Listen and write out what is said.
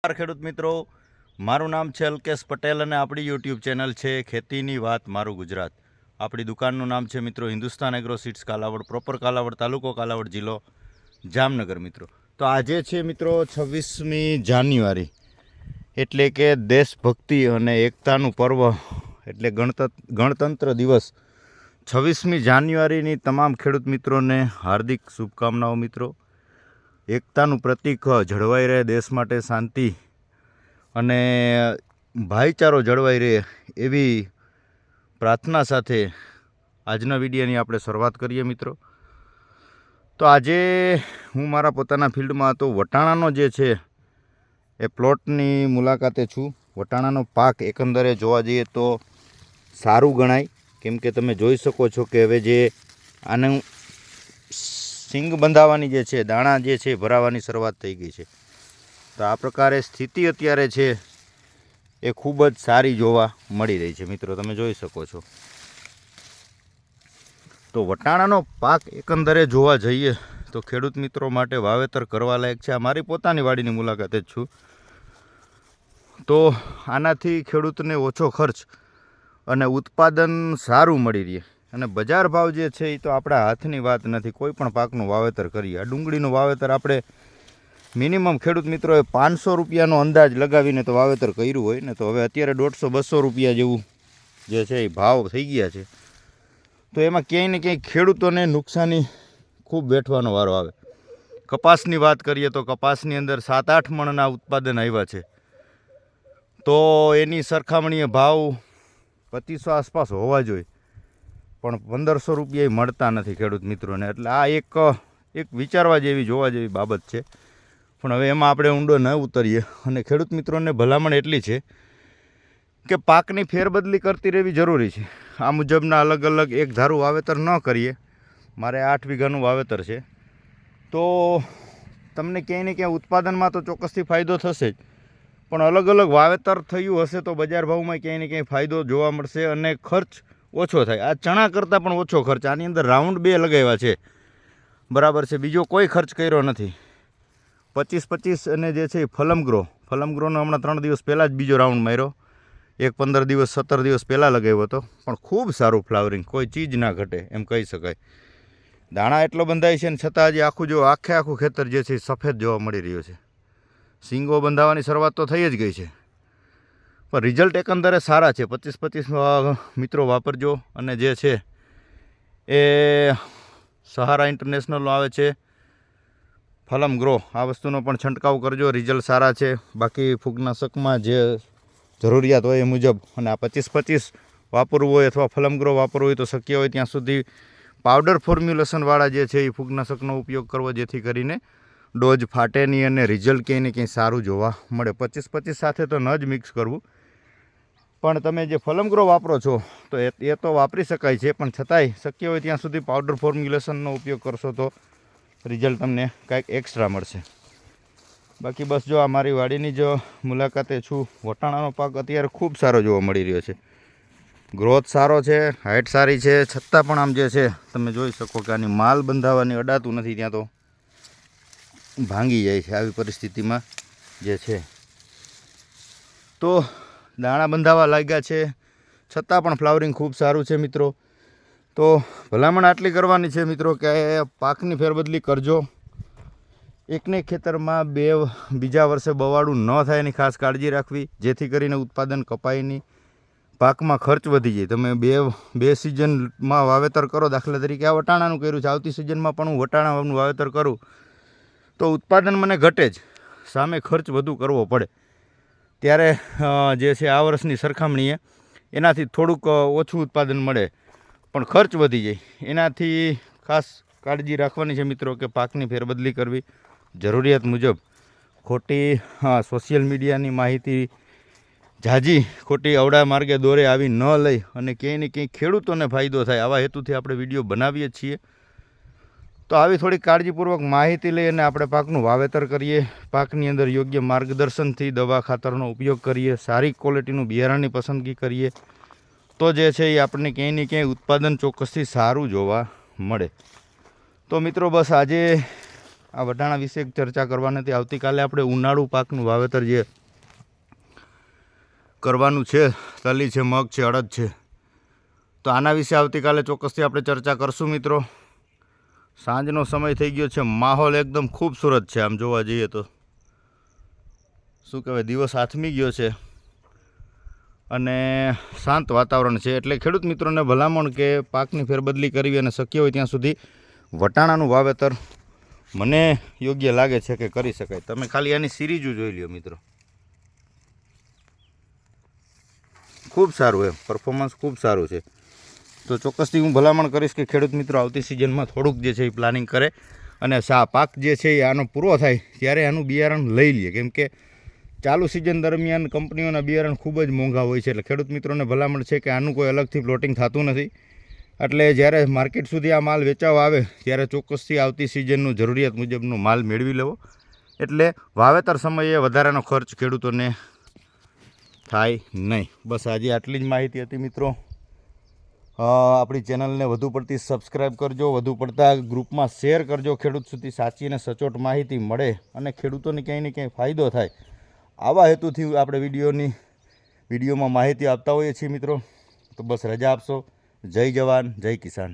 ખેડૂત મિત્રો, મારું નામ છે અલ્કેશ પટેલ અને આપણી યુટ્યુબ ચેનલ છે ખેતીની વાત મારું ગુજરાત. આપણી દુકાનનું નામ છે મિત્રો Hindustan agro seeds Kalavad, proper Kalavad તાલુકો, કાલાવડ જિલ્લો, જામનગર. મિત્રો તો આજે છે મિત્રો 26મી જાન્યુઆરી, એટલે કે દેશભક્તિ અને એકતાનું પર્વ, એટલે ગણતંત્ર દિવસ. 26મી જાન્યુઆરીની તમામ ખેડૂત મિત્રોને હાર્દિક શુભકામનાઓ. મિત્રો, એકતાનું પ્રતીક જળવાઈ રહે, દેશ માટે શાંતિ અને ભાઈચારો જળવાઈ રહે એવી પ્રાર્થના સાથે આજના વિડીયોની આપણે શરૂઆત કરીએ. મિત્રો તો આજે હું મારા પોતાના ફિલ્ડમાં હતો. વટાણાનો જે છે એ પ્લોટની મુલાકાતે છું. વટાણાનો પાક એકંદરે જોવા જઈએ તો સારું ગણાય, કેમ કે તમે જોઈ શકો છો કે હવે જે આનું સિંગ બંધાવાની જે છે, દાણા જે છે ભરાવાની શરૂઆત થઈ ગઈ છે. તો આ પ્રકારે સ્થિતિ અત્યારે છે એ ખૂબ જ સારી જોવા મળી રહી છે. મિત્રો તમે જોઈ શકો છો. તો વટાણાનો પાક એકંદરે જોવા જઈએ તો ખેડૂત મિત્રો માટે વાવેતર કરવા લાયક છે. આ મારી પોતાની વાડીની મુલાકાતે જ છું. તો આનાથી ખેડૂતને ઓછો ખર્ચ અને ઉત્પાદન સારું મળી રહે. અને બજાર ભાવ જે છે એ તો આપણા હાથની વાત નથી. કોઈ પણ પાકનું વાવેતર કરીએ, આ ડુંગળીનું વાવેતર આપણે મિનિમમ ખેડૂત મિત્રોએ 500 રૂપિયાનો અંદાજ લગાવીને તો વાવેતર કર્યું હોય ને, તો હવે અત્યારે 150-200 રૂપિયા જેવું જે છે એ ભાવ થઈ ગયા છે. તો એમાં ક્યાંય ને ક્યાંય ખેડૂતોને નુકસાની ખૂબ વેઠવાનો વારો આવે. કપાસની વાત કરીએ તો કપાસની અંદર 7-8 મણના ઉત્પાદન આવ્યા છે, તો એની સરખામણીએ ભાવ 2500 આસપાસ હોવા જોઈએ, પણ 1500 રૂપિયા મળતા નથી ખેડૂત મિત્રોને. એટલે આ એક વિચારવા જેવી, જોવા જેવી બાબત છે. પણ હવે એમાં આપણે ઊંડો ન ઉતરીએ. અને ખેડૂત મિત્રોને ભલામણ એટલી છે કે પાકની ફેરબદલી કરતી રહેવી જરૂરી છે. આ મુજબના અલગ અલગ એક ધારું વાવેતર ન કરીએ. મારે 8 વીઘાનું વાવેતર છે, તો તમને ક્યાંય ને ક્યાંય ઉત્પાદનમાં તો ચોક્કસથી ફાયદો થશે જ, પણ અલગ અલગ વાવેતર થયું હશે તો બજાર ભાવમાં ક્યાંય ને ક્યાંય ફાયદો જોવા મળશે અને ખર્ચ ઓછો થાય. આ ચણા કરતાં પણ ઓછો ખર્ચ. આની અંદર રાઉન્ડ 2 લગાવ્યા છે, બરાબર છે, બીજો કોઈ ખર્ચ કર્યો નથી. 25-25 અને જે છે એ ફલમગ્રોનો હમણાં 3 દિવસ પહેલાં જ બીજો રાઉન્ડ માર્યો. એક 15 દિવસ 17 દિવસ પહેલાં લગાવ્યો હતો, પણ ખૂબ સારું ફ્લાવરિંગ, કોઈ ચીજ ના ઘટે એમ કહી શકાય. દાણા એટલો બંધાય છે ને છતાં હજી આખું ખેતર જે છે એ સફેદ જોવા મળી રહ્યું છે. સિંગો બંધાવાની શરૂઆત તો થઈ જ ગઈ છે, પણ રિઝલ્ટ એકંદરે સારા છે. 25-25 મિત્રો વાપરજો. અને જે છે એ સહારા ઇન્ટરનેશનલનો આવે છે ફલમ ગ્રો, આ વસ્તુનો પણ છંટકાવ કરજો, રિઝલ્ટ સારા છે. બાકી ફૂગનાશકમાં જે જરૂરિયાત હોય એ મુજબ. અને આ 25-25 વાપરવું હોય અથવા ફલમ ગ્રો વાપરવું હોય તો શક્ય હોય ત્યાં સુધી પાવડર ફોર્મ્યુલેશનવાળા જે છે એ ફૂગનાશકનો ઉપયોગ કરવો, જેથી કરીને ડોઝ ફાટે નહીં અને રિઝલ્ટ ક્યાંય ને ક્યાંય સારું જોવા મળે. 25-25 સાથે તો ન જ મિક્સ કરવું, પણ તમે જે ફલમ ગ્રો વાપરો છો તો એ તો વાપરી શકાય છે, પણ છતાંય શક્ય હોય ત્યાં સુધી પાવડર ફોર્મ્યુલેશનનો ઉપયોગ કરશો તો રિઝલ્ટ તમને કાંઈક એક્સ્ટ્રા મળશે. બાકી બસ જો આ મારી વાડીની જો મુલાકાતે છું. વટાણાનો પાક અત્યારે ખૂબ સારો જોવા મળી રહ્યો છે. ગ્રોથ સારો છે, હાઇટ સારી છે, છતાં પણ આમ જે છે તમે જોઈ શકો કે આની માલ બંધાવાની અડાતું નથી, ત્યાં તો ભાંગી જાય છે. આવી પરિસ્થિતિમાં જે છે તો દાણા બંધાવા લાગ્યા છે, છતાં પણ ફ્લાવરિંગ ખૂબ સારું છે. મિત્રો તો ભલામણ આટલી કરવાની છે મિત્રો કે પાકની ફેરબદલી કરજો. એકને ખેતરમાં બીજા વર્ષે બવાડું ન થાય એની ખાસ કાળજી રાખવી, જેથી કરીને ઉત્પાદન કપાય નહીં, પાકમાં ખર્ચ વધી જાય. તમે બે સિઝનમાં વાવેતર કરો, દાખલા તરીકે આ વટાણાનું કર્યું છે, આવતી સિઝનમાં પણ હું વટાણાનું વાવેતર કરું તો ઉત્પાદન મને ઘટે જ, સામે ખર્ચ વધુ કરવો પડે. ત્યારે જે છે આ વર્ષની સરખામણીએ એનાથી થોડુંક ઓછું ઉત્પાદન મળે, પણ ખર્ચ વધી જાય. એનાથી ખાસ કાળજી રાખવાની છે મિત્રો કે પાકની ફેરબદલી કરવી જરૂરિયાત મુજબ. ખોટી સોશિયલ મીડિયાની માહિતી ઝાઝી ખોટી અવડા માર્ગે દોરે આવી ન લઈ અને ક્યાંય ને ક્યાંય ખેડૂતોને ફાયદો થાય, આવા હેતુથી આપણે વિડીયો બનાવીએ છીએ. તો આવી થોડી કાળજીપૂર્વક માહિતી લઈ અને આપણે પાકનું વાવેતર કરીએ. પાકની અંદર યોગ્ય માર્ગદર્શનથી દવા ખાતરનો ઉપયોગ કરીએ, સારી ક્વોલિટીનું બિયારણની પસંદગી કરીએ, તો જે છે એ આપણને ક્યાંય ને ક્યાંય ઉત્પાદન ચોક્કસથી સારું જોવા મળે. તો મિત્રો બસ આજે આ વટાણા વિશે એક ચર્ચા કરવાની હતી. આવતીકાલે આપણે ઉનાળુ પાકનું વાવેતર જે કરવાનું છે, તલી છે, મગ છે, અડદ છે, તો આના વિશે આવતીકાલે ચોક્કસથી આપણે ચર્ચા કરશું મિત્રો. સાંજનો સમય થઈ ગયો છે, માહોલ એકદમ ખૂબસૂરત છે. આમ જોવા જઈએ તો શું કહેવાય, દિવસ આથમી ગયો છે અને શાંત વાતાવરણ છે. એટલે ખેડૂત મિત્રોને ભલામણ કે પાકની ફેરબદલી કરવી અને શક્ય હોય ત્યાં સુધી વટાણાનું વાવેતર મને યોગ્ય લાગે છે કે કરી શકાય. તમે ખાલી આની સિરીઝો જોઈ લ્યો મિત્રો, ખૂબ સારું એમ પરફોર્મન્સ ખૂબ સારું છે. તો ચોક્કસથી હું ભલામણ કરીશ કે ખેડૂત મિત્રો આવતી સિઝનમાં થોડુંક જે છે એ પ્લાનિંગ કરે અને પાક જે છે એ આનો પૂરો થાય ત્યારે આનું બિયારણ લઈ લે. કેમ કે ચાલુ સિઝન દરમિયાન કંપનીઓના બિયારણ ખૂબ જ મોંઘા હોય છે. એટલે ખેડૂત મિત્રોને ભલામણ છે કે આનું કોઈ અલગથી પ્લોટિંગ થતું નથી. એટલે જ્યારે માર્કેટ સુધી આ માલ વેચાવા આવે ત્યારે ચોક્કસથી આવતી સિઝનનું જરૂરિયાત મુજબનો માલ મેળવી લેવો. એટલે વાવેતર સમયે વધારાનો ખર્ચ ખેડૂતોને થાય નહીં. બસ આજે આટલી જ માહિતી હતી મિત્રો. આપણી ચેનલને વધુ પડતી સબસ્ક્રાઈબ કરજો, વધુ પડતા ગ્રુપમાં શેર કરજો. ખેડૂત સુધી સાચી અને સચોટ માહિતી મળે અને ખેડૂતોને ક્યાંય ને ક્યાંય ફાયદો થાય, આવા હેતુથી આપણે વિડીયોમાં માહિતી આપતા હોઈએ છીએ મિત્રો. તો બસ રજા આપશો. જય જવાન, જય કિસાન.